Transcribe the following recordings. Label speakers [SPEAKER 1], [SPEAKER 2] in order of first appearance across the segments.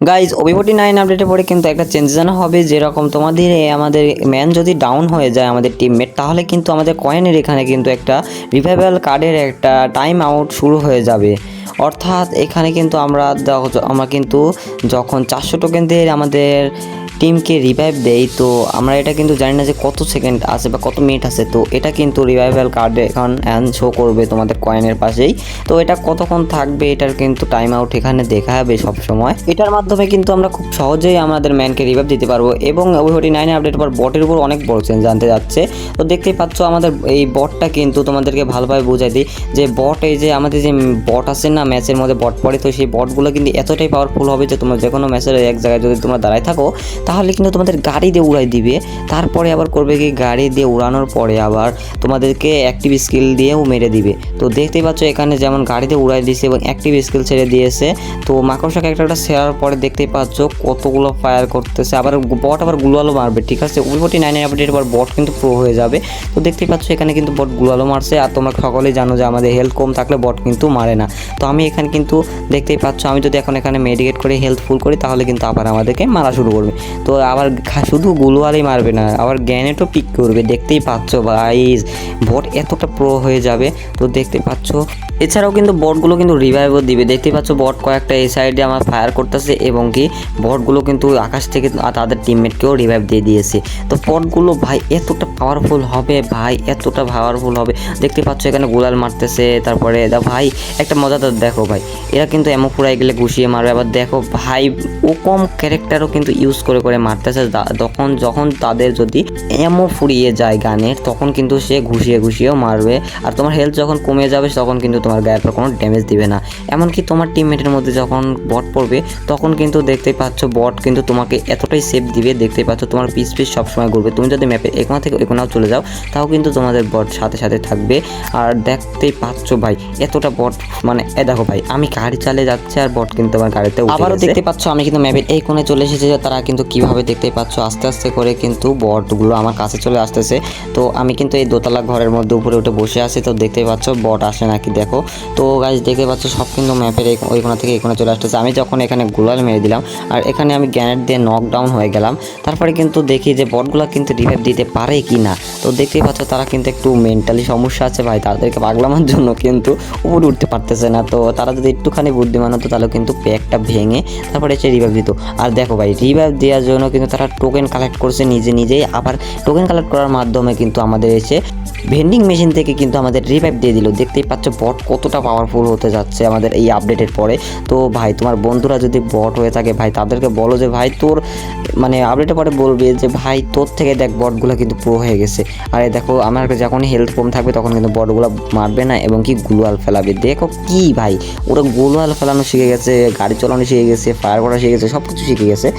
[SPEAKER 1] Guys OB49 আপডেটের পরে কিন্তু একটা চেঞ্জ জানা হবে, যেরকম তোমাদের আমাদের ম্যান যদি ডাউন হয়ে যায় আমাদের টিমমেট, তাহলে কিন্তু আমাদের কয়েনের এখানে কিন্তু একটা রিভাইভাল কার্ডের একটা টাইম আউট শুরু হয়ে যাবে। অর্থাৎ এখানে কিন্তু আমরা কিন্তু যখন 400 টোকেন দিয়ে আমাদের টিমকে রিভাইভ দেই, তো আমরা এটা কিন্তু জানি না যে কত সেকেন্ড আছে বা কত মিনিট আছে। তো এটা কিন্তু রিভাইভাল কার্ডে এখন শো করবে তোমাদের কয়েনের পাশেই। তো এটা কতক্ষণ থাকবে এটার কিন্তু টাইম আউট এখানে দেখা যাবে সব সময়। এটার মাধ্যমে কিন্তু আমরা খুব সহজেই আমাদের ম্যানকে রিভাইভ দিতে পারবো। এবং OB49 আপডেট পর বটের উপর অনেক বড় চেঞ্জ জানতে যাচ্ছে। তো দেখতেই পাচ্ছ আমাদের এই বটটা কিন্তু তোমাদেরকে ভালোভাবে বোঝাই দিই যে বট, এই যে আমাদের যে বট আছে না, ম্যাচের মধ্যে বট পড়ে, তো সেই বটগুলো কিন্তু এতটাই পাওয়ারফুল হবে যে তোমরা যে কোনো ম্যাচের এক জায়গায় যদি তোমরা দাঁড়ায় থাকো, তাহলে কিন্তু তোমাদের গাড়ি দিয়ে উড়াই দিবে। তারপরে আবার করবে কি, গাড়ি দিয়ে উড়ানোর পরে আবার তোমাদেরকে অ্যাক্টিভ স্কিল দিয়েও মেরে দিবে। তো দেখতেই পাচ্ছ এখানে যেমন গাড়ি দিয়ে উড়াই দিয়েছে এবং অ্যাক্টিভ স্কিল ছেড়ে দিয়েছে। তো মাকড়সা ক্যারেক্টারটা ছেড়ার পরে দেখতেই পাচ্ছ কতগুলো ফায়ার করতেছে। আবার বট আবার গ্লুয়ালও মারবে, ঠিক আছে। OB49 আপডেটের পর বট কিন্তু প্রো হয়ে যাবে। তো দেখতেই পাচ্ছ এখানে কিন্তু বট গ্লুয়ালও মারছে। আর তোমরা সকলেই জানো যে আমাদের হেলথ কম থাকলে বট কিন্তু মারে না। তো আমি এখানে কিন্তু দেখতেই পাচ্ছ, আমি যদি এখন এখানে মেডিকেট করে হেলথ ফুল করি, তাহলে কিন্তু আবার আমাদেরকে মারা শুরু করবে। তো আবার শুধু গ্লুয়ালই মারবে না, আবার গ্যানেটও পিক করবে। দেখতেই পাচ্ছ ভাই, বট এতটা প্রো হয়ে যাবে। তো দেখতে পাচ্ছ এছাড়াও কিন্তু বটগুলো কিন্তু রিভাইভও দিবে। দেখতেই পাচ্ছ বট কয়েকটা এই সাইডে আমার ফায়ার করতেছে এবং কি বটগুলো কিন্তু আকাশ থেকে তাদের টিমমেটকেও রিভাইভ দিয়ে দিয়েছে। তো বটগুলো ভাই এতটা পাওয়ারফুল হবে, ভাই এতটা পাওয়ারফুল হবে। দেখতে পাচ্ছ এখানে গোলাল মারতেছে। তারপরে ভাই একটা মজাদার দেখো ভাই, এরা কিন্তু এমন ফুরাই গেলে ঘুষিয়ে মারবে। আবার দেখো ভাই, ও কম ক্যারেক্টারও কিন্তু ইউজ করে মারতেছে। যখন তাদের যদি এমও ফুরিয়ে যায় গানের, তখন কিন্তু সে ঘুষিয়েও মারবে। আর তোমার হেলথ যখন কমে যাবে, তখন কিন্তু তোমার গায়ের পর কোনো ড্যামেজ দিবে না। এমনকি তোমার টিমমেটের মধ্যে যখন বট পড়বে, তখন কিন্তু দেখতেই পাচ্ছ বট কিন্তু তোমাকে এতটাই সেফ দিবে। দেখতেই পাচ্ছ তোমার পিস সবসময় ঘুরবে। তুমি যদি ম্যাপে এখান থেকে ওখানেও চলে যাও, তাও কিন্তু তোমাদের বট সাথে থাকবে। আর দেখতেই পাচ্ছ ভাই এতটা বট, মানে দেখো ভাই, আমি গাড়ি চালিয়ে যাচ্ছি আর বট কিন্তু আমার গাড়িতে উঠে গেছে। আবারও দেখতে পাচ্ছ আমি কিন্তু ম্যাপের এই কোণে চলে এসেছি। তারা কিন্তু কিভাবে দেখতেই পাচ্ছ আস্তে আস্তে করে কিন্তু বটগুলো আমার কাছে চলে আসতেছে। তো আমি কিন্তু এই দোতলা ঘরের মধ্যে উপরে উঠে বসে আছি। তো দেখতেই পাচ্ছ বট আসে নাকি দেখো। তো গাইজ দেখতে পাচ্ছ সব কিন্তু ম্যাপের ওই কোণা থেকে এই কোণে চলে আসতেছে। আমি যখন এখানে গুলাল মেরে দিলাম আর এখানে আমি গ্যানেট দিয়ে নকডাউন হয়ে গেলাম, তারপরে কিন্তু দেখি যে বটগুলো কিন্তু রিভাইভ দিতে পারে কি না। তো দেখতেই পাচ্ছ তারা কিন্তু একটু মেন্টালি সমস্যা আছে ভাই, তাদেরকে পাগলানোর জন্য কিন্তু উপরে উঠতে পারতেছে না। তো তারা যদি একটুখানি বুদ্ধিমান হতো, তাহলে কিন্তু প্যাকটা ভেঙে তারপরে এসে রিভাইভ দিত। আর দেখো ভাই, রিভাইভ দেওয়ার জন্য কিন্তু তারা টোকেন কালেক্ট করছে নিজেই। আবার টোকেন কালেক্ট করার মাধ্যমে কিন্তু আমাদের এসে ভেন্ডিং মেশিন থেকে কিন্তু আমাদের রিভাইভ দিয়ে দিল। দেখতেই পাচ্ছ বট কতটা পাওয়ারফুল হতে যাচ্ছে আমাদের এই আপডেটের পরে। তো ভাই, তোমার বন্ধুরা যদি বট হয়ে থাকে ভাই, তাদেরকে বলো যে ভাই তোর মানে আপডেটের পরে বলবে যে ভাই তোর থেকে দেখ বটগুলো কিন্তু প্রো হয়ে গেছে। আর দেখো আমার যখন হেলথ কম থাকবে, তখন কিন্তু বটগুলো মারবে না এবং কি গ্লুয়াল ফেলাবে। দেখো কি ভাই, ওরা গ্লুয়াল ফেলানো শিখে গেছে, গাড়ি চালানো শিখে গেছে, ফায়ার করা শিখে গেছে, সব কিছু শিখে গেছে।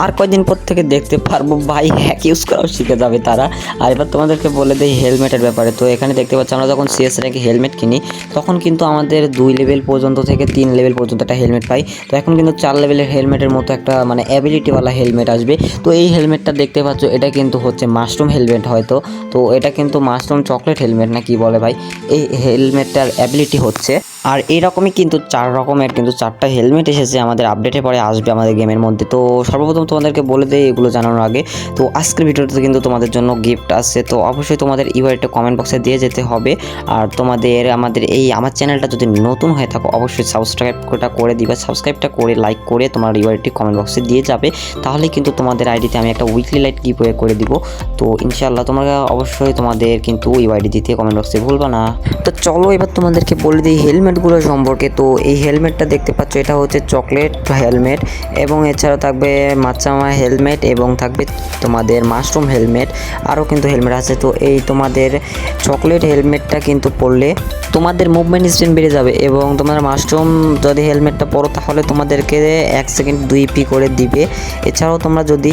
[SPEAKER 1] আর কয়েকদিন পর থেকে দেখতে পারবো ভাই হ্যাক ইউজ করাও শিখে যাবে তারা। আর এবার তোমাদেরকে বলে দেই হেলমেটের ব্যাপারে। তো এখানে দেখতে পাচ্ছি আমরা যখন CS র্যাঙ্কে হেলমেট কিনি, তখন কিন্তু আমাদের 2 লেভেল পর্যন্ত থেকে 3 লেভেল পর্যন্ত একটা হেলমেট পাই। তো এখন কিন্তু 4 লেভেলের হেলমেটের মতো একটা মানে অ্যাবিলিটিওয়ালা হেলমেট আসবে। তো এই হেলমেটটা দেখতে পাচ্ছ, এটা কিন্তু হচ্ছে মাশরুম হেলমেট হয়তো। তো এটা কিন্তু মাশরুম চকলেট হেলমেট না কি বলে ভাই, এই হেলমেটটার অ্যাবিলিটি হচ্ছে। আর এইরকমই কিন্তু 4 রকমের কিন্তু 4টা হেলমেট এসেছে আমাদের আপডেটের পরে আসবে আমাদের গেমের মধ্যে। তো সর্বপ্রথম তোমাদেরকে বলে দেই এগুলো জানানোর আগে, তো আজকের ভিডিওতে কিন্তু তোমাদের জন্য গিফট আছে। তো অবশ্যই তোমাদের ইউআইডিটা কমেন্ট বক্সে দিয়ে যেতে হবে। আর তোমাদের আমার চ্যানেলটা যদি নতুন হয়ে থাকো, অবশ্যই সাবস্ক্রাইবটা করে দিবে। সাবস্ক্রাইবটা করে লাইক করে তোমার ইউআইডি কমেন্ট বক্সে দিয়ে যাবে। তাহলে কিন্তু তোমাদের আইডিতে আমি একটা উইকলি লাইট গিভওয়ে করে দিব। তো ইনশাআল্লাহ তোমরা অবশ্যই তোমাদের কিন্তু ইউআইডি দিতে কমেন্ট বক্সে ভুলবা না। তো চলো এবার তোমাদেরকে বলে দিই হেলমেটগুলো সম্পর্কে। তো এই হেলমেটটা দেখতে পাচ্ছ, এটা হচ্ছে চকলেট হেলমেট এবং এছাড়াও থাকবে মাচামা হেলমেট এবং থাকবে তোমাদের মাশরুম হেলমেট, আরও কিন্তু হেলমেট আছে। তো এই তোমাদের চকলেট হেলমেটটা কিন্তু পরলে তোমাদের মুভমেন্ট স্পিড বেড়ে যাবে এবং তোমার মাশরুম যদি হেলমেটটা পরো, তাহলে তোমাদেরকে 1 সেকেন্ড 2p করে দিবে। এছাড়াও তোমরা যদি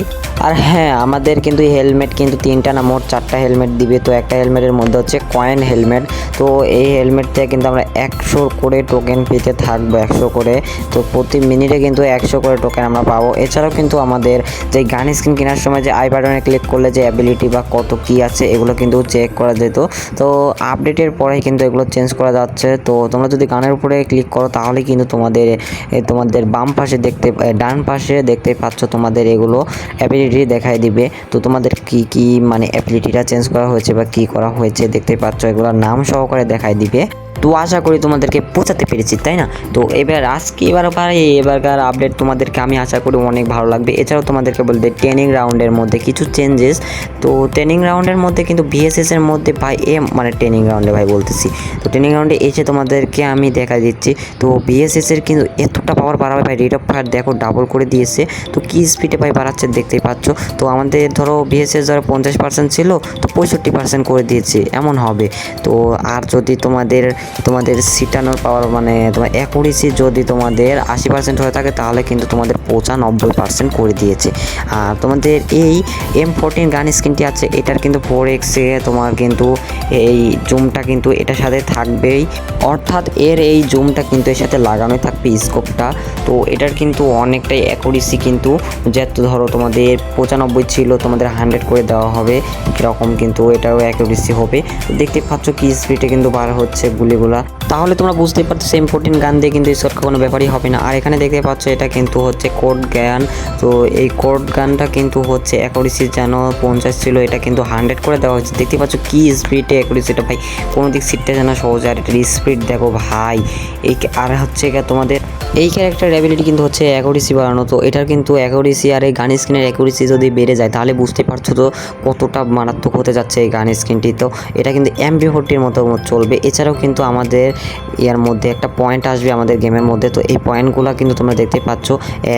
[SPEAKER 1] হ্যাঁ, আমাদের কিন্তু হেলমেট কিন্তু 3টা না মোট 4টা হেলমেট দিবে। তো একটা হেলমেটের মধ্যে হচ্ছে কয়েন হেলমেট। তো এই হেলমেট থেকে কিন্তু আমরা 100 করে টোকেন পেতে থাকবো, 100 করে। তো প্রতি মিনিটে কিন্তু 100 করে টোকেন আমরা পাবো। এছাড়াও কিন্তু আমাদের যে গান স্কিন কেনার সময় যে আই বাটনে ক্লিক করলে যে অ্যাবিলিটি বা কত কি আছে এগুলো কিন্তু চেক করা যেত। তো আপডেটের পরেই কিন্তু এগুলো চেঞ্জ করা যাচ্ছে। তো তোমরা যদি গানের উপরে ক্লিক করো তাহলে কিন্তু তোমাদের বাম পাশে ডান পাশে দেখতে পাচ্ছ তোমাদের এগুলো অ্যাবিলিটি দেখাই দিবে। তো তোমাদের কি মানে অ্যাবিলিটিটা চেঞ্জ করা হয়েছে বা কি করা হয়েছে দেখতে পাচ্ছ, এগুলোর নাম সহকারে দেখাই দিবে। তো আশা করি তোমাদেরকে পৌঁছাতে পেরেছি, তাই না? তো এবারকার আপডেট তোমাদেরকে আমি আশা করি অনেক ভালো লাগবে। এছাড়াও তোমাদেরকে বলতে ট্রেনিং রাউন্ডের মধ্যে কিছু চেঞ্জেস। তো ট্রেনিং রাউন্ডের মধ্যে কিন্তু ভিএসএস এর মধ্যে ভাই মানে ট্রেনিং রাউন্ডে ভাই বলতেছি, তো ট্রেনিং রাউন্ডে এসে তোমাদেরকে আমি দেখা দিচ্ছি। তো ভিএসএস এর কিন্তু এতটা পাওয়ার বাড়াবে ভাই, রেট অফ ফায়ার দেখো ডাবল করে দিয়েছে। তো কি স্পিডে ভাই বাড়াচ্ছে দেখতেই পাচ্ছ। তো আমাদের ধরো ভিএসএস ধরো 50% ছিল, তো 65% করে দিয়েছে, এমন হবে। তো আর যদি তোমাদের সিটানোর পাওয়ার মানে তোমার অ্যাকুরেসি যদি তোমাদের 80% হয়ে থাকে তাহলে কিন্তু তোমাদের 95% করে দিয়েছে। আর তোমাদের এই M14 গান স্কিনটি আছে, এটার কিন্তু 4x-এ তোমার কিন্তু এই জুমটা কিন্তু এটার সাথে থাকবেই, অর্থাৎ এর এই জুমটা কিন্তু এর সাথে লাগানোই থাকবে স্কোপটা। তো এটার কিন্তু অনেকটাই অ্যাকুরেসি কিন্তু যেহেতু ধরো তোমাদের 95 ছিল তোমাদের 100 করে দেওয়া হবে, এরকম কিন্তু এটাও অ্যাকুরেসি হবে। তো দেখতে পাচ্ছ কি স্পিডে কিন্তু বার হচ্ছে গুলিগুলা, তাহলে তোমরা বুঝতে পারছো M14 গান দিয়ে কিন্তু স্কোর কোনো ব্যাপারই হবে না। আর এখানে দেখতে পাচ্ছ এটা কিন্তু হচ্ছে কোড গান। তো এই কোড গানটা কিন্তু হচ্ছে অ্যাকুরেসি যেন 50 ছিল, এটা কিন্তু 100 করে দেওয়া হয়েছে। দেখতে পাচ্ছ কি স্পিডে অ্যাকুরেসিটা ভাই, কোনো দিক সিটটা যেন সহজ। আর এটার স্পিড দেখো ভাই, আর হচ্ছে তোমাদের এই ক্যারেক্টার অ্যাবিলিটি কিন্তু হচ্ছে অ্যাকুরেসি বাড়ানো। তো এটার কিন্তু অ্যাকুরেসি আর এই গান স্কিনের অ্যাকুরেসি যদি বেড়ে যায় তাহলে বুঝতে পারছো তো কতটা মারাত্মক হতে যাচ্ছে এই গান স্কিনটি। তো এটা কিন্তু MP40-র মতো চলবে। এছাড়াও কিন্তু আমাদের এর মধ্যে একটা পয়েন্ট আসবে আমাদের গেমের মধ্যে। তো এই পয়েন্টগুলো কিন্তু তোমরা দেখতে পাচ্ছ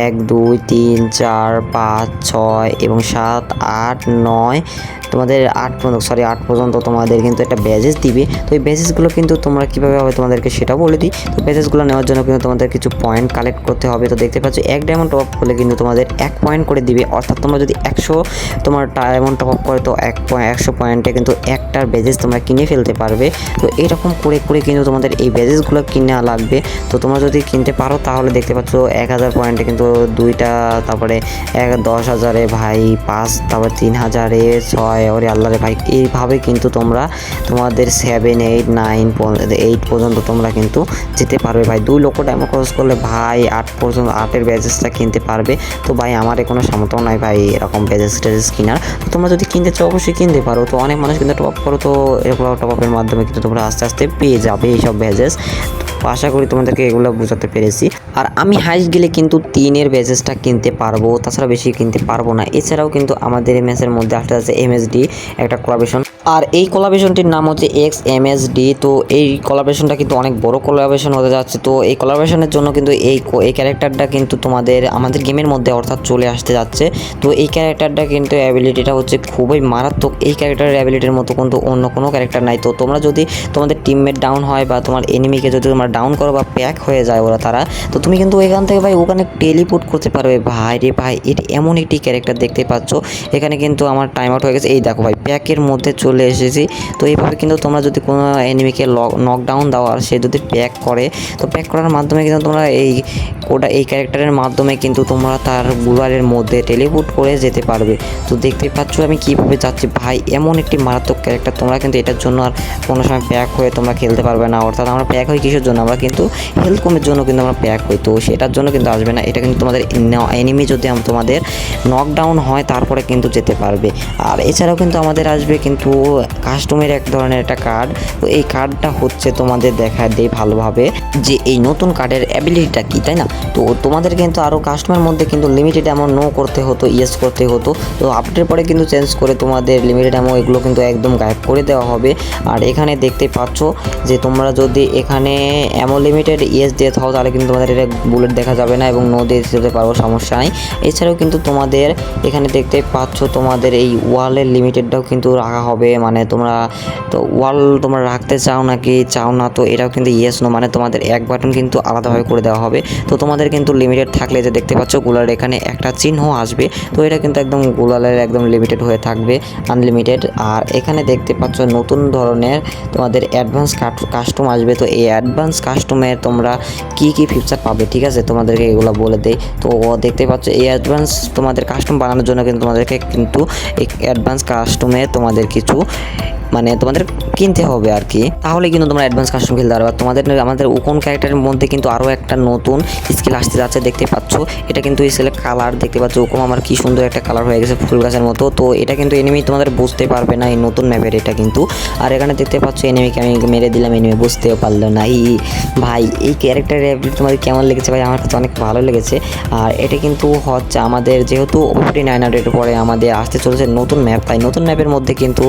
[SPEAKER 1] 1 2 3 4 5 6 এবং 7 8 9 তোমাদের 8 পর্যন্ত তোমাদের কিন্তু একটা ব্যাজেস দিবে। তো এই ব্যাজেসগুলো কিন্তু তোমরা কীভাবে হবে তোমাদেরকে সেটা বলে দিই। তো ব্যাজেসগুলো নেওয়ার জন্য কিন্তু তোমাদের কিছু পয়েন্ট কালেক্ট করতে হবে। তো দেখতে পাচ্ছ 1 ডায়মন্ড টপ আপ করলে কিন্তু তোমাদের 1 পয়েন্ট করে দিবে, অর্থাৎ তোমরা যদি 100 তোমার ডায়মন্ড টপ আপ করে তো 100 পয়েন্টে কিন্তু একটার ব্যাজেস তোমরা কিনে ফেলতে পারবে। তো এরকম করে কিন্তু তোমাদের এই ব্যাজেসগুলো কিনা লাগবে। তো তোমরা যদি কিনতে পারো তাহলে দেখতে পাচ্ছ 1000 পয়েন্টে কিন্তু 2টা, তারপরে 10,000-এ ভাই 5, তারপরে 3,000-এ 6, ওরে আল্লাহ রে ভাই, এইভাবে কিন্তু তোমরা তোমাদের 7 8 9 8 পর্যন্ত তোমরা কিন্তু যেতে পারবে ভাই। 2 লক্ষ ডায়মন্ড খরচ করলে ভাই 8-এর ব্যাজেসটা কিনতে পারবে। তো ভাই আমার কোনো সামর্থ্য নাই ভাই এরকম ব্যাজেস কেনার। তো তোমরা যদি কিনতে চাও অবশ্যই কিনতে পারো। তো অনেক মানুষ কিন্তু টপ আপ করো, তো এগুলো টপ আপের মাধ্যমে কিন্তু তোমরা আস্তে আস্তে পেয়ে যাবে এইসব ব্যাজেস। তো আশা করি তোমাদেরকে এগুলো বোঝাতে পেরেছি। আর আমি হাইস্ট গেলে কিন্তু 3-এর ব্যাজেসটা কিনতে পারবো, তাছাড়া বেশি কিনতে পারবো না। এছাড়াও কিন্তু আমাদের ম্যাচের মধ্যে আসতে আছে MSD একটা কোলাবরেশন, আর এই কোলাবরেশনটির নাম হচ্ছে XMSD। তো এই কোলাবরেশনটা কিন্তু অনেক বড় কোলাবরেশন হতে যাচ্ছে। তো এই কোলাবরেশনের জন্য কিন্তু এই ক্যারেক্টারটা কিন্তু আমাদের গেমের মধ্যে অর্থাৎ চলে আসতে যাচ্ছে। তো এই ক্যারেক্টারটা কিন্তু অ্যাবিলিটিটা হচ্ছে খুবই মারাত্মক। এই ক্যারেক্টারের অ্যাবিলিটির মতো কিন্তু অন্য কোনো ক্যারেক্টার নাই। তো তোমরা যদি তোমাদের টিমমেট ডাউন হয় বা তোমার এনিমিকে যদি তোমরা ডাউন করো বা প্যাক হয়ে যায় তারা, তো তুমি কিন্তু এখান থেকে ভাই ওখানে টেলিপোর্ট করতে পারবে ভাই রে ভাই। এটা এমন একটি ক্যারেক্টার দেখতে পাচ্ছ। এখানে কিন্তু আমার টাইম আউট হয়ে গেছে, এই দেখো ভাই প্যাকের মধ্যে চলে এসেছি। তো এইভাবে কিন্তু তোমরা যদি কোনো এনিমিকে নকডাউন দাও আর সে যদি প্যাক করে, তো প্যাক করার মাধ্যমে কিন্তু তোমরা এই ক্যারেক্টারের মাধ্যমে কিন্তু তোমরা তার গুলারের মধ্যে টেলিপোর্ট করে যেতে পারবে। তো দেখতে পাচ্ছ আমি কীভাবে যাচ্ছি ভাই, এমন একটি মারাত্মক ক্যারেক্টার। তোমরা কিন্তু এটার জন্য আর কোনো সময় প্যাক হয়ে তোমরা খেলতে পারবে না। অর্থাৎ আমরা প্যাক হই কিসের জন্য, আমরা কিন্তু হেলথ কমের জন্য কিন্তু আমরা প্যাক হই। তো সেটার জন্য কিন্তু আসবে না। এটা কিন্তু তোমাদের এনিমি যদি তোমাদের নকডাউন হয় তারপরে কিন্তু যেতে পারবে। আর এছাড়াও কিন্তু আমাদের আসবে কিন্তু কাস্টমের এক ধরনের একটা কার্ড। তো এই কার্ডটা হচ্ছে তোমাদের দেখা দেয় ভালোভাবে যে এই নতুন কার্ডের অ্যাবিলিটিটা কী, তাই না? তো তোমাদের কিন্তু আরও কাস্টমের মধ্যে কিন্তু লিমিটেড অ্যামাউন্ট নো করতে হতো, ইয়েস করতে হতো। তো আপডেটের পরে কিন্তু চেঞ্জ করে তোমাদের লিমিটেড অ্যামাউন্ট এগুলো কিন্তু একদম গায়েব করে দেওয়া হবে। আর এখানে দেখতে পাচ্ছ যে তোমরা যদি এখানে অ্যামো লিমিটেড ইয়েস দিয়ে থাও তাহলে কিন্তু তোমাদের এটা বুলেট দেখা যাবে না, এবং নো দিয়ে দিতে পারো, সমস্যা নাই। এছাড়াও কিন্তু তোমাদের এখানে দেখতে পাচ্ছ তোমাদের এই ওয়ালের লিমিটেডটাও কিন্তু রাখা হবে। মানে তোমরা তো ওয়াল তোমরা রাখতে চাও নাকি চাও না, তো এটাও কিন্তু ইয়েস নো, মানে তোমাদের এক বাটন কিন্তু আলাদাভাবে করে দেওয়া হবে। তো তোমাদের কিন্তু লিমিটেড থাকলে যে দেখতে পাচ্ছ গুলার এখানে একটা চিহ্ন আসবে, তো এটা কিন্তু একদম গুলালের একদম লিমিটেড হয়ে থাকবে, আনলিমিটেড। আর এখানে দেখতে পাচ্ছ নতুন ধরনের তোমাদের অ্যাডভান্স কাস্টম আসবে। তো এই অ্যাডভান্স কাস্টমে তোমরা কি ফিচার পাবে, ঠিক আছে, তোমাদেরকে এগুলো বলে দেই। তো দেখতে পাচ্ছ এই অ্যাডভান্স তোমাদের কাস্টম বানানোর জন্য কিন্তু তোমাদেরকে কিন্তু এই অ্যাডভান্স কাস্টমে তোমাদের কিছু মানে তোমাদের কিনতে হবে আর কি, তাহলে কিন্তু তোমরা অ্যাডভান্স কাস্টম খেলতে পারবে। আর আমাদের উকন ক্যারেক্টারের মধ্যে কিন্তু আরও একটা নতুন স্কিল আসতে যাচ্ছে, দেখতে পাচ্ছ। এটা কিন্তু স্কিলের কালার দেখতে পাচ্ছ, উকম আমার কি সুন্দর একটা কালার হয়ে গেছে ফুল গাছের মতো। তো এটা কিন্তু এনিমি তোমাদের বুঝতে পারবে না এই নতুন ম্যাপের এটা কিন্তু। আর এখানে দেখতে পাচ্ছ এনিমিকে আমি মেরে দিলাম, এনিমি বুঝতেও পারলো না। ভাই এই ক্যারেক্টারের অ্যাবিলিটি তোমাদের কেমন লেগেছে? ভাই আমার কাছে অনেক ভালো লেগেছে। আর এটা কিন্তু হচ্ছে আমাদের যেহেতু 49 আপডেটের পরে আমাদের আসতে চলেছে নতুন ম্যাপ, তাই নতুন ম্যাপের মধ্যে কিন্তু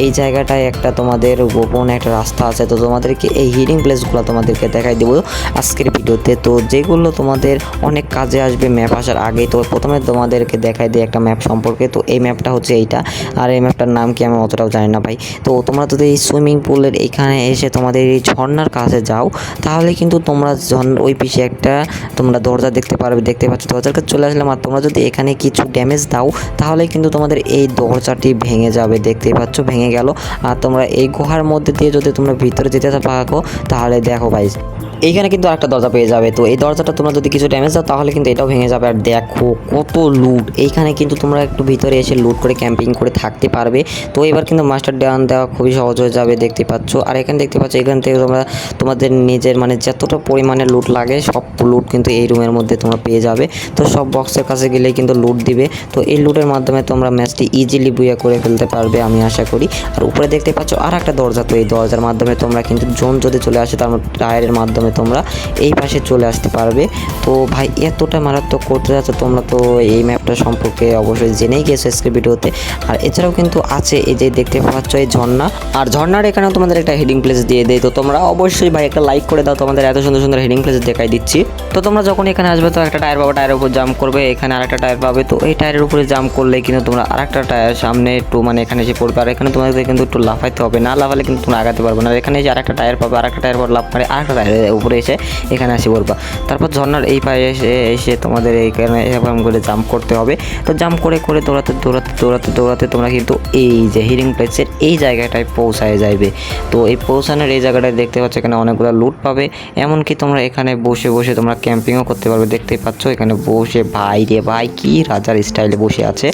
[SPEAKER 1] এই জায়গাটায় একটা তোমাদের গোপন একটা রাস্তা আছে। তো তোমাদেরকে এই হিডিং প্লেসগুলো তোমাদেরকে দেখাই দেবো আজকের ভিডিওতে, তো যেগুলো তোমাদের অনেক কাজে আসবে ম্যাপ আসার আগে। তো প্রথমে তোমাদেরকে দেখাই দিই একটা ম্যাপ সম্পর্কে। তো এই ম্যাপটা হচ্ছে এইটা, আর এই ম্যাপটার নাম কি আমি অতটাও জানি না ভাই। তো তোমরা যদি এই সুইমিং পুলের এখানে এসে তোমাদের এই ঝর্ণার কাছে যাও, তাহলে কিন্তু তোমরা ওই পিছিয়ে একটা তোমরা দরজা দেখতে পারবে, দেখতে পাচ্ছ দরজার কাছে চলে আসলাম। আর তোমরা যদি এখানে কিছু ড্যামেজ দাও, তাহলে কিন্তু তোমাদের এই দরজাটি ভেঙে যাবে, দেখতেই পাচ্ছ ভেঙে গেল। আর তোমরা এই গুহার মধ্যে দিয়ে যদি তোমরা ভিতরে যেতে পারো, তাহলে দেখো ভাই এইখানে কিন্তু আরেকটা দরজা পেয়ে যাবে। তো এই দরজাটা তোমরা যদি কিছু ড্যামেজ দাও, তাহলে কিন্তু এটাও ভেঙে যাবে। আর দেখো কত লুট, এইখানে কিন্তু তোমরা একটু ভিতরে এসে লুট করে ক্যাম্পিং করে থাকতে পারবে। তো এবার কিন্তু মাস্টার ডাউন দেওয়া খুবই সহজ হয়ে যাবে, দেখতে পাচ্ছ। আর এখানে দেখতে পাচ্ছ এখান থেকে তোমরা তোমাদের নিজের মানে যতটা পরিমাণে লুট লাগে সব লুট কিন্তু এই রুমের মধ্যে তোমরা পেয়ে যাবে। তো সব বক্সের কাছে গেলেই কিন্তু লুট দিবে। তো এই লুটের মাধ্যমে তোমরা ম্যাচটি ইজিলি বুয়া করে ফেলতে পারবে আমি আশা করি। আর উপরে দেখতে পাচ্ছ আর একটা দরজা, তো এই দরজার মাধ্যমে তোমরা কিন্তু জোন যদি চলে আসে, তার টায়ারের মাধ্যমে তোমরা এই পাশে চলে আসতে পারবে। তো ভাই এতটা মারাত্মক করতে যাচ্ছে, তোমরা তো এই ম্যাপটা সম্পর্কে অবশ্যই জেনেই গেছো আজকের ভিডিওতে। আর এছাড়াও কিন্তু আছে এই যে দেখতে পাচ্ছ এই ঝর্ণা, আর ঝর্ণার এখানেও তোমাদের একটা হেডিং প্লেস দিয়ে দেয়। তো তোমরা অবশ্যই ভাই একটা লাইক করে দাও, তোমাদের এত সুন্দর সুন্দর হেডিং প্লেস দেখাই দিচ্ছি। তো তোমরা যখন এখানে আসবে তো একটা টায়ার পাবে, টায়ারের উপর জাম্প করবে, এখানে আরেকটা টায়ার পাবে। তো এই টায়ারের উপরে জাম্প করলে কিন্তু তোমরা আরেকটা টায়ার সামনে একটু মানে এখানে এসে পড়বে। আর এখানে তোমাদের কিন্তু একটু লাফাইতে হবে, না লাফালে কিন্তু তোমরা আগাতে পারবে না। এখানে যে আরেকটা টায়ার পাবে, আরেকটা টায়ার পর লাফ মারে আরেকটা টায়ারের উপরে এসে এখানে আসি পড়বা। তারপর ঝর্ণার এই পায়ে এসে তোমাদের এইখানে এরকম করে জাম্প করতে হবে। তো জাম্প করে করে দৌড়াতে তোমরা কিন্তু এই যে হিডিং প্লেসের এই জায়গাটায় পৌঁছায় যাবে। তো এই পৌঁছানোর এই জায়গাটায় দেখতে পাচ্ছ এখানে অনেকগুলো লুট পাবে, এমনকি তোমরা এখানে বসে বসে তোমরা ক্যাম্পিংও করতে পারবে। দেখতেই পাচ্ছ এখানে বসে ভাই রে ভাই কি রাজার স্টাইলে বসে আছে।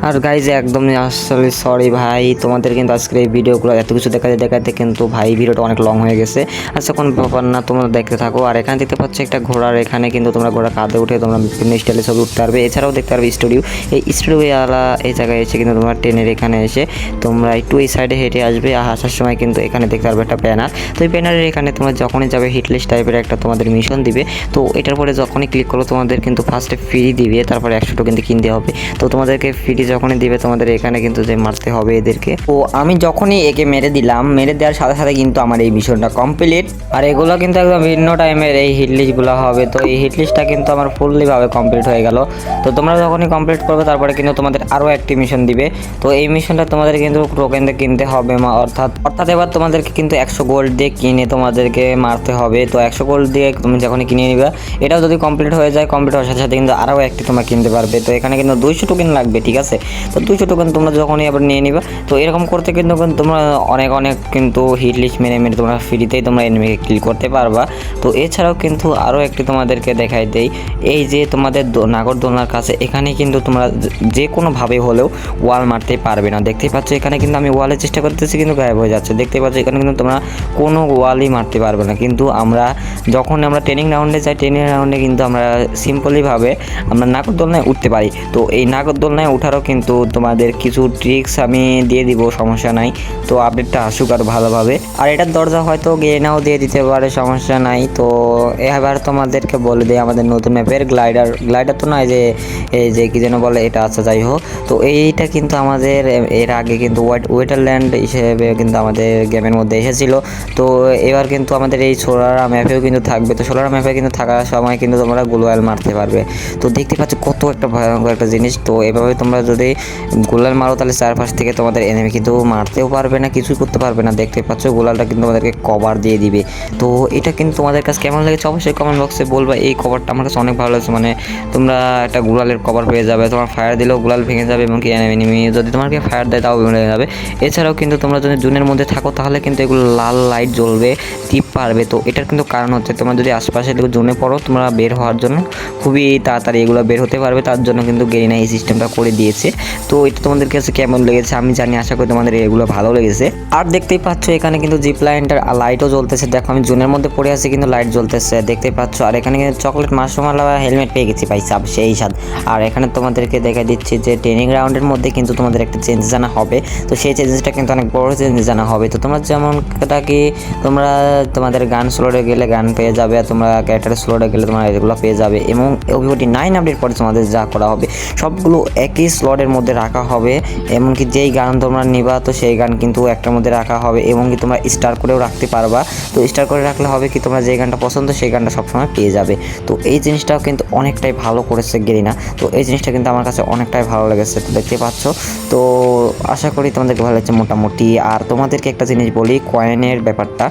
[SPEAKER 1] আর গাইজ একদমই আসলে সরি ভাই, তোমাদের কিন্তু আজকের এই ভিডিওগুলো এত কিছু দেখাতে কিন্তু ভাই ভিডিওটা অনেক লং হয়ে গেছে। আচ্ছা কোনো ব্যাপার না, তোমরা দেখতে থাকো। আর এখানে দেখতে পাচ্ছ একটা ঘোড়ার, এখানে কিন্তু তোমরা ঘোড়া কাঁধে উঠে তোমরা বিভিন্ন স্টাইলে ছবি উঠতে পারবে। এছাড়াও দেখতে পারবে স্টুডিও, এই স্টুডিওওয়ালা এই জায়গায় এসে কিন্তু তোমরা ট্রেনের এখানে এসে তোমরা একটু এই সাইডে হেঁটে আসবে। আসার সময় কিন্তু এখানে দেখতে পারবে একটা ব্যানার। তো এই ব্যানারের এখানে তোমরা যখনই যাবে হিটলিস্ট টাইপের একটা তোমাদের মিশন দিবে। তো এটার পরে যখনই ক্লিক করো তোমাদের কিন্তু ফার্স্টে ফ্রি দিবে, তারপরে 100 টোকেন কিনতে হবে। তো তোমাদেরকে ফ্রি যখনই দিবে তোমাদের এখানে কিন্তু যে মারতে হবে এদেরকে। তো আমি যখনই একে মেরে দিলাম, মেরে দেওয়ার সাথে সাথে কিন্তু আমার এই মিশনটা কমপ্লিট। আর এগুলো কিন্তু একদম ভিন্ন টাইমের এই হিটলিস্টগুলো হবে। তো এই হিটলিস্টটা কিন্তু আমার ফুললিভাবে কমপ্লিট হয়ে গেল। তো তোমরা যখনই কমপ্লিট করবে তারপরে কিন্তু তোমাদের আরও একটি মিশন দিবে। তো এই মিশনটা তোমাদের কিন্তু টোকেন দিয়ে কিনতে হবে, অর্থাৎ এবার তোমাদেরকে কিন্তু 100 গোল্ড দিয়ে কিনে তোমাদেরকে মারতে হবে। তো 100 গোল্ড দিয়ে তুমি যখনই কিনে নিবে, এটাও যদি কমপ্লিট হয়ে যায়, কমপ্লিট হওয়ার সাথে সাথে কিন্তু আরও একটি তোমরা কিনতে পারবে। তো এখানে কিন্তু 200 টোকেন লাগবে, ঠিক আছে। তো 200 টোকেন তোমরা যখনই আবার নিয়ে নিবে, তো এরকম করতে কিন্তু তোমরা অনেক কিন্তু হিট লিস্ট মেরে তোমরা ফ্রিতেই তোমরা এনিমিকে কিল করতে পারবা। তো এছাড়াও কিন্তু আরও একটি তোমাদেরকে দেখাই দেই, এই যে তোমাদের নাগরদোলনার কাছে এখানে কিন্তু তোমরা যে কোনোভাবে হলেও ওয়াল মারতে পারবে না। দেখতেই পাচ্ছ এখানে কিন্তু আমি ওয়ালের চেষ্টা করতেছি কিন্তু গায়েব হয়ে যাচ্ছে। দেখতে পাচ্ছ এখানে কিন্তু তোমরা কোনো ওয়ালই মারতে পারবে না। কিন্তু যখন আমরা ট্রেনিং রাউন্ডে যাই, ট্রেনিং রাউন্ডে কিন্তু আমরা সিম্পলিভাবে আমরা নাগরদোলনায় উঠতে পারি। তো এই নাগরদোলনায় ওঠারও কিন্তু তোমাদের কিছু ট্রিক্স আমি দিয়ে দিব, সমস্যা নাই। তো আপডেটটা আসুক আর ভালোভাবে। আর এটার দরজা হয়তো গিয়ে নাও দিয়ে দিতে পারে, সমস্যা নাই। তো এবার তোমাদেরকে বলে দিই আমাদের নতুন ম্যাপের গ্লাইডার তো নয়, যে এই যে কি যেন বলে এটা, আচ্ছা যাই হোক। তো এইটা কিন্তু আমাদের এর আগে কিন্তু ওয়েটারল্যান্ড হিসেবে কিন্তু আমাদের গেমের মধ্যে এসেছিল। তো এবার কিন্তু আমাদের এই সোলারা ম্যাপেও কিন্তু থাকবে। তো সোলারা ম্যাপে কিন্তু থাকার সময় কিন্তু তোমরা গ্লোয়াল মারতে পারবে। তো দেখতে পাচ্ছ কত একটা ভয়ঙ্কর একটা জিনিস। তো এভাবে তোমরা যদি গোলাল মারো তাহলে চারপাশ থেকে তোমাদের এনিমি কিন্তু মারতেও পারবে না, কিছুই করতে পারবে না। দেখতে পাচ্ছ গোলালটা কিন্তু তোমাদেরকে কভার দিয়ে দিবে। তো এটা কিন্তু তোমাদের কাছে কেমন লেগেছে অবশ্যই কমেন্ট বক্সে বলবা। এই কভারটা আমার কাছে অনেক ভালো লাগছে, মানে তোমরা একটা গোলালের কভার পেয়ে যাবে, তোমার ফায়ার দিলেও গোলাল ভেঙে যাবে এবং কি এনিমি যদি তোমাকে ফায়ার দেয় তাও ভেঙে যাবে। এছাড়াও কিন্তু তোমরা যদি জুনের মধ্যে থাকো তাহলে কিন্তু এগুলো লাল লাইট জ্বলবে, টিপ পারবে। তো এটার কিন্তু কারণ হচ্ছে তোমরা যদি আশপাশে জোনে পড়ো তোমরা বের হওয়ার জন্য খুবই তাড়াতাড়ি এগুলো বের হতে পারবে, তার জন্য কিন্তু গেরিনা এই সিস্টেমটা করে দিয়েছে। তো এটা তোমাদের কাছে কেমন লেগেছে আমি জানি, আশা করি তোমাদের এগুলো ভালো লেগেছে। আর দেখতেই পাচ্ছ এখানে কিন্তু জিপ লাইনটার লাইটও জ্বলতেছে, দেখো আমি জোনের মধ্যে পড়ে আছি কিন্তু লাইট জ্বলতেছে দেখতেই পাচ্ছ। আর এখানে কিন্তু চকলেট মাশরুমওয়ালা হেলমেট পেয়ে গেছি ভাই সাব, সেই স্বাদ। আর এখানে তোমাদেরকে দেখা দিচ্ছি যে ট্রেনিং রাউন্ডের মধ্যে কিন্তু তোমাদের একটা চেঞ্জেস আনা হবে, তো সেই চেঞ্জেসটা কিন্তু অনেক বড় চেঞ্জেস আনা হবে। তো তোমরা যেমনটা কি তোমরা তোমাদের গান স্লোডে গেলে গান পেয়ে যাবে, আর তোমরা ক্যারেক্টার স্লোডে গেলে তোমরা এগুলো পেয়ে যাবে। এবং ওভিওটি 9 আপডেট পরে তোমাদের যা করা হবে সবগুলো একই স্লটের মধ্যে রাখা হবে, এমনকি যেই গান তোমরা নিবা তো সেই গান কিন্তু একটার মধ্যে রাখা হবে এবং কি তোমরা স্টার করেও রাখতে পারবা। তো স্টার করে রাখলে হবে কি তোমরা যে গানটা পছন্দ সেই গানটা সবসময় পেয়ে যাবে। তো এই জিনিসটাও কিন্তু অনেকটাই ভালো করেছে গেরিনা, তো এই জিনিসটা কিন্তু আমার কাছে অনেকটাই ভালো লেগেছে, দেখতে পাচ্ছ। তো আশা করি তোমাদেরকে ভালো লাগছে মোটামুটি। আর তোমাদেরকে একটা জিনিস বলি, কয়েনের ব্যাপারটা,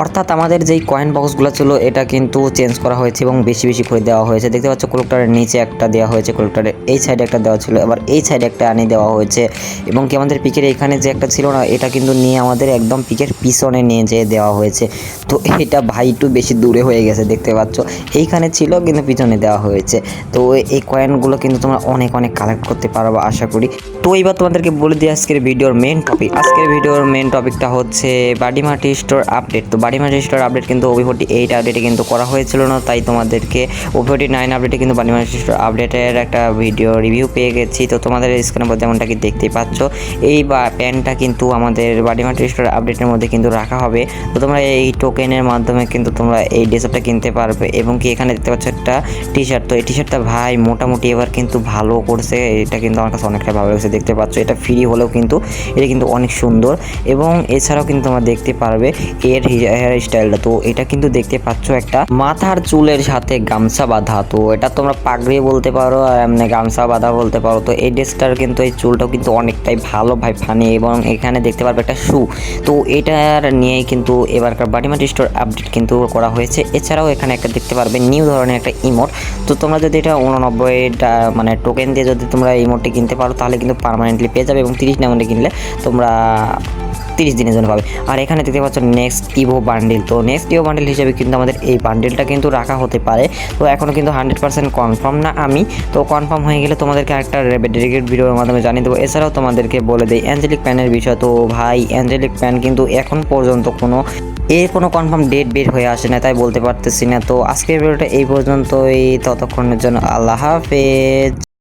[SPEAKER 1] অর্থাৎ আমাদের যেই কয়েন বক্সগুলো ছিল এটা কিন্তু চেঞ্জ করা হয়েছে এবং বেশি বেশি করে দেওয়া হয়েছে। দেখতে পাচ্ছ কলেক্টরের নিচে একটা দেওয়া হয়েছে, কলেক্টরের এই সাইডে একটা দেওয়া ছিল, আবার এই সাইডে একটা আনি দেওয়া হয়েছে। এবং কি আমাদের পিকের এখানে যে একটা ছিল না এটা কিন্তু নিয়ে আমাদের একদম পিকের পিছনে নিয়ে যেয়ে দেওয়া হয়েছে। তো এটা ভাই একটু বেশি দূরে হয়ে গেছে, দেখতে পাচ্ছ এইখানে ছিল কিন্তু পিছনে দেওয়া হয়েছে। তো এই কয়েনগুলো কিন্তু তোমরা অনেক অনেক কালেক্ট করতে পারবে আশা করি। তো এইবার তোমাদেরকে বলে দিই আজকের ভিডিওর মেন টপিক। আজকের ভিডিওর মেন টপিকটা হচ্ছে বাডিমাটি স্টোর আপডেট। তো বাডিমাটি স্টোর আপডেট কিন্তু OB48 আপডেটে কিন্তু করা হয়েছিল না, তাই তোমাদেরকে OB49 আপডেটে কিন্তু বাডিমাটি স্টোর আপডেটের একটা ভিডিও রিভিউ পেয়ে গেছি। তো তোমাদের স্ক্রিনের মধ্যে যেমনটা কি দেখতেই পাচ্ছ এই প্যান্টটা কিন্তু আমাদের বাডিমাটি স্টোর আপডেটের মধ্যে কিন্তু রাখা হবে। তো তোমরা এই টোকেনের মাধ্যমে কিন্তু তোমরা এই ড্রেসআপটা কিনতে পারবে। এবং কি এখানে দেখতে পাচ্ছ একটা টি শার্ট, তো এই টি শার্টটা ভাই মোটামুটি এবার কিন্তু ভালো করছে, এটা কিন্তু আমার কাছে অনেকটা ভালো লাগছে। দেখতে পাচ্ছ এটা ফ্রি হলেও কিন্তু এটা কিন্তু অনেক সুন্দর। এবং এছাড়াও কিন্তু তোমরা দেখতে পারবে এর হেয়ার স্টাইলটা, তো এটা কিন্তু দেখতে পাচ্ছ একটা মাথার চুলের সাথে গামছা বাঁধা, তো এটা তোমরা পাগড়ি বলতে পারো আর এমনি গামছা বাঁধা বলতে পারো। তো এই ড্রেসটার কিন্তু এই চুলটাও কিন্তু অনেকটাই ভালো ভাই ফানি। এবং এখানে দেখতে পারবে একটা শু, তো এটার নিয়েই কিন্তু এবারকার বাডিমাটি স্টোর আপডেট কিন্তু করা হয়েছে। এছাড়াও এখানে একটা দেখতে পারবে নিউ ধরনের একটা ইমোট, তো তোমরা যদি এটা 89টা মানে টোকেন দিয়ে যদি তোমরা ইমোটটি কিনতে পারো তাহলে কিন্তু পার্মানেন্টলি পেয়ে যাবে, এবং 30 ডায়মন্ডে কিনলে তোমরা 30 দিনের জন্য পাবে। আর এখানে দেখতে পাচ্ছ নেক্সট ইভো বান্ডিল, তো নেক্সট ইভো বান্ডিল হিসেবে কিন্তু আমাদের এই বান্ডিলটা কিন্তু রাখা হতে পারে। তো এখনও কিন্তু 100% কনফার্ম না আমি, তো কনফার্ম হয়ে গেলে তোমাদেরকে একটা ডেডিকেট ভিডিওর মাধ্যমে জানিয়ে দেবো। এছাড়াও তোমাদেরকে বলে দেই অ্যাঞ্জেলিক প্যানের বিষয়। তো ভাই অ্যাঞ্জেলিক প্যান কিন্তু এখন পর্যন্ত কোনো কনফার্ম ডেট বের হয়ে আসে না, তাই বলতে পারতেছি না। তো আজকের ভিডিওটা এই পর্যন্তই, ততক্ষণের জন্য আল্লাহ হাফেজ।